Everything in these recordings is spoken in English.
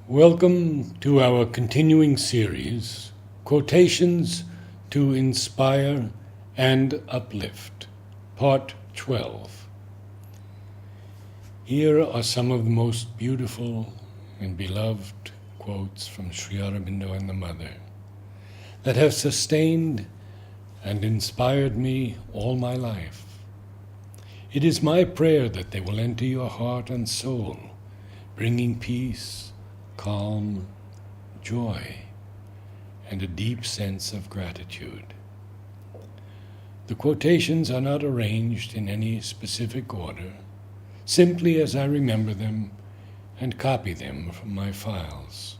Welcome to our continuing series, Quotations to Inspire and Uplift, Part 12. Here are some of the most beautiful and beloved quotes from Sri Aurobindo and the Mother that have sustained and inspired me all my life. It is my prayer that they will enter your heart and soul, bringing peace, calm, joy, and a deep sense of gratitude. The quotations are not arranged in any specific order, simply as I remember them and copy them from my files.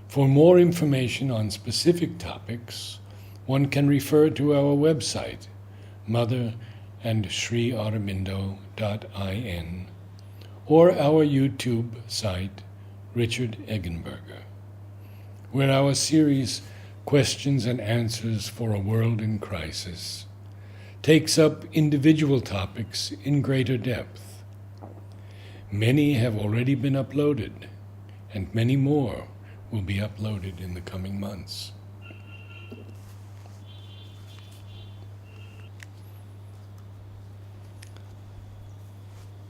For more information on specific topics, one can refer to our website, motherandSriAurobindo.in, or our YouTube site, Richard Eggenberger, where our series Questions and Answers for a World in Crisis takes up individual topics in greater depth. Many have already been uploaded, and many more will be uploaded in the coming months.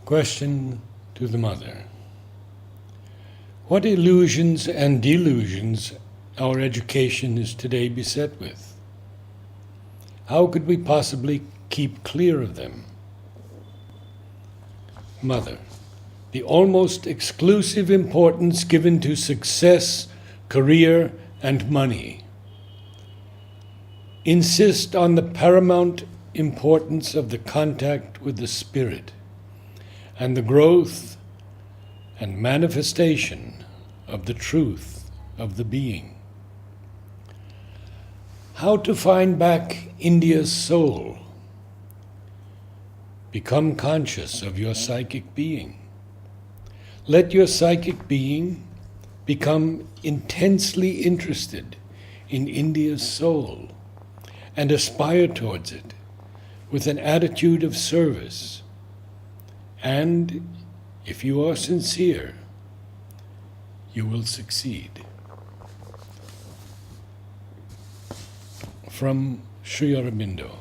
Question to the Mother. What illusions and delusions our education is today beset with? How could we possibly keep clear of them? Mother, the almost exclusive importance given to success, career, and money. Insist on the paramount importance of the contact with the Spirit and the growth and manifestation of the truth of the being. How to find back India's soul. Become conscious of your psychic being. Let your psychic being become intensely interested in India's soul and aspire towards it with an attitude of service. And if you are sincere, you will succeed. From Sri Aurobindo.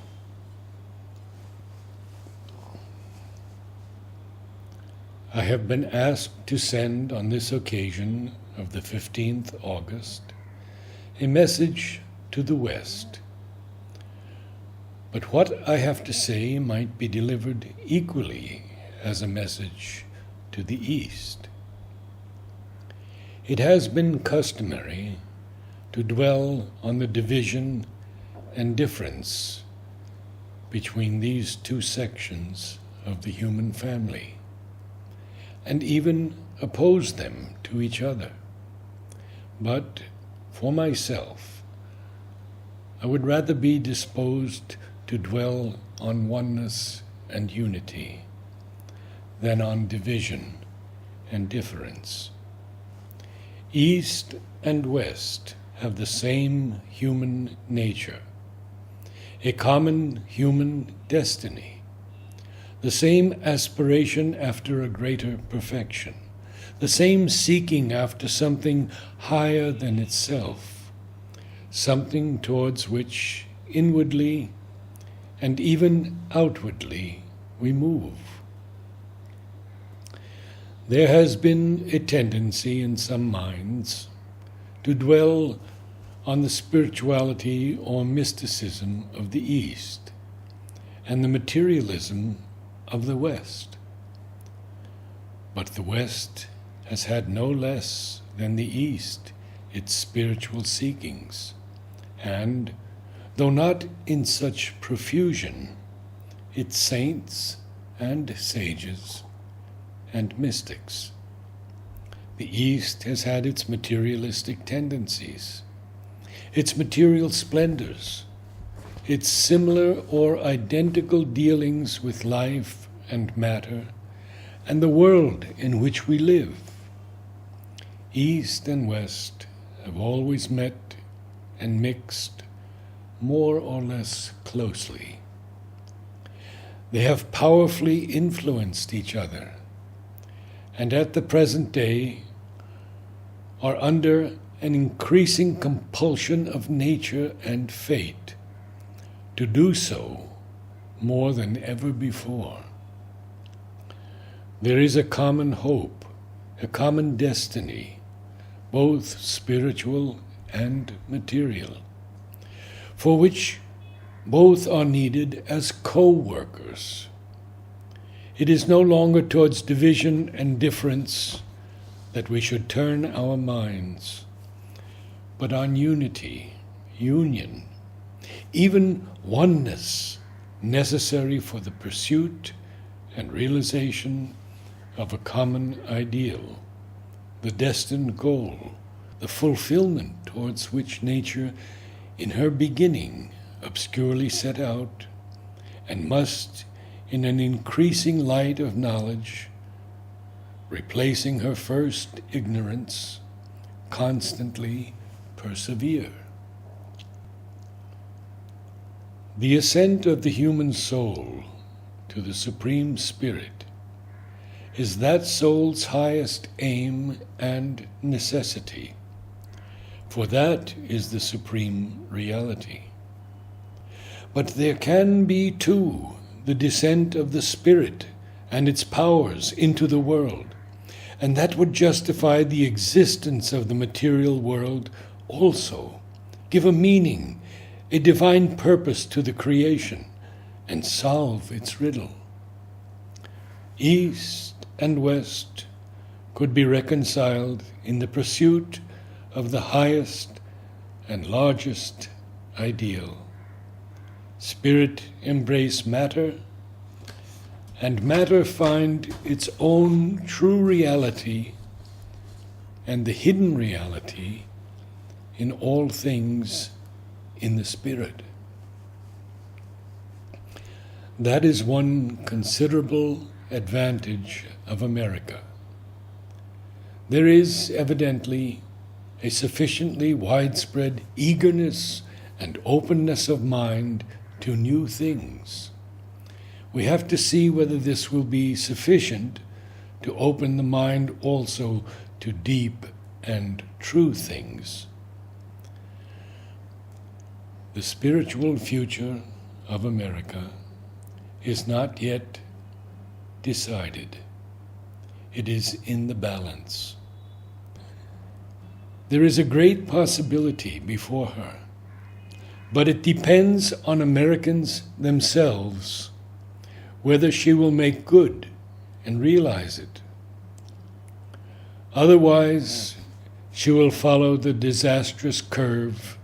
I have been asked to send on this occasion of the 15th August a message to the West. But what I have to say might be delivered equally as a message to the East. It has been customary to dwell on the division and difference between these two sections of the human family, and even oppose them to each other. But for myself, I would rather be disposed to dwell on oneness and unity than on division and difference. East and West have the same human nature, a common human destiny, the same aspiration after a greater perfection, the same seeking after something higher than itself, something towards which inwardly and even outwardly we move. There has been a tendency in some minds to dwell on the spirituality or mysticism of the East and the materialism of the West. But the West has had no less than the East its spiritual seekings, and, though not in such profusion, its saints and sages and mystics. The East has had its materialistic tendencies, its material splendors, its similar or identical dealings with life and matter, and the world in which we live. East and West have always met and mixed more or less closely. They have powerfully influenced each other, and at the present day are under an increasing compulsion of nature and fate to do so more than ever before. There is a common hope, a common destiny, both spiritual and material, for which both are needed as co-workers. It is no longer towards division and difference that we should turn our minds, but on unity, union, even oneness necessary for the pursuit and realization of a common ideal, the destined goal, the fulfillment towards which nature in her beginning obscurely set out, and must, in an increasing light of knowledge, replacing her first ignorance, constantly persevere. The ascent of the human soul to the Supreme Spirit is that soul's highest aim and necessity, for that is the supreme reality. But there can be, too, the descent of the Spirit and its powers into the world, and that would justify the existence of the material world also, give a meaning, a divine purpose to the creation, and solve its riddle. East and West could be reconciled in the pursuit of the highest and largest ideal. Spirit embrace matter, and matter find its own true reality and the hidden reality in all things in the Spirit. That is one considerable advantage of America. There is evidently a sufficiently widespread eagerness and openness of mind to new things. We have to see whether this will be sufficient to open the mind also to deep and true things. The spiritual future of America is not yet decided. It is in the balance. There is a great possibility before her, but it depends on Americans themselves whether she will make good and realize it. Otherwise, she will follow the disastrous curve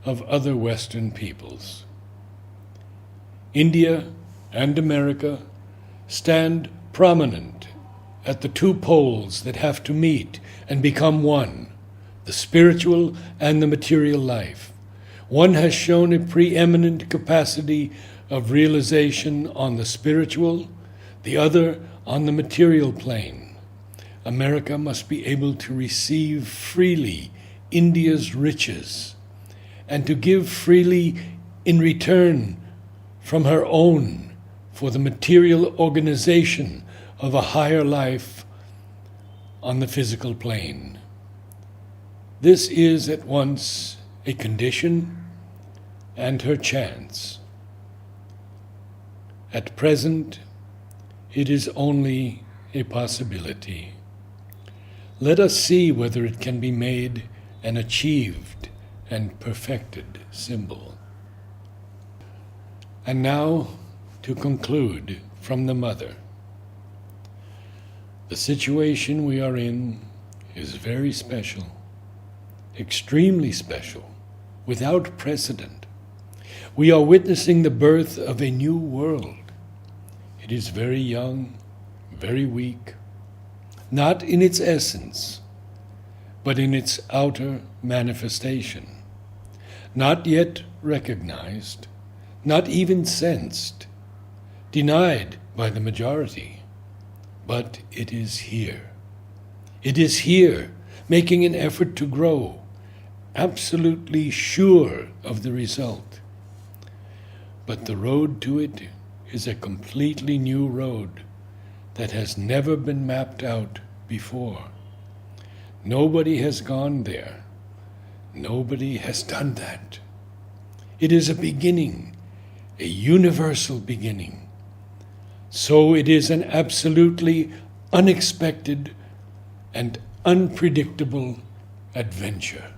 of other Western peoples. India and America stand prominent at the two poles that have to meet and become one, the spiritual and the material life. One has shown a preeminent capacity of realization on the spiritual, the other on the material plane. America must be able to receive freely India's riches and to give freely in return from her own for the material organization of a higher life on the physical plane. This is at once a condition and her chance. At present, it is only a possibility. Let us see whether it can be made an achieved and perfected symbol. And now, to conclude from the Mother. The situation we are in is very special, extremely special, without precedent. We are witnessing the birth of a new world. It is very young, very weak, not in its essence, but in its outer manifestation, not yet recognized, not even sensed, denied by the majority, but it is here. It is here, making an effort to grow, absolutely sure of the result. But the road to it is a completely new road that has never been mapped out before. Nobody has gone there. Nobody has done that. It is a beginning, a universal beginning. So it is an absolutely unexpected and unpredictable adventure.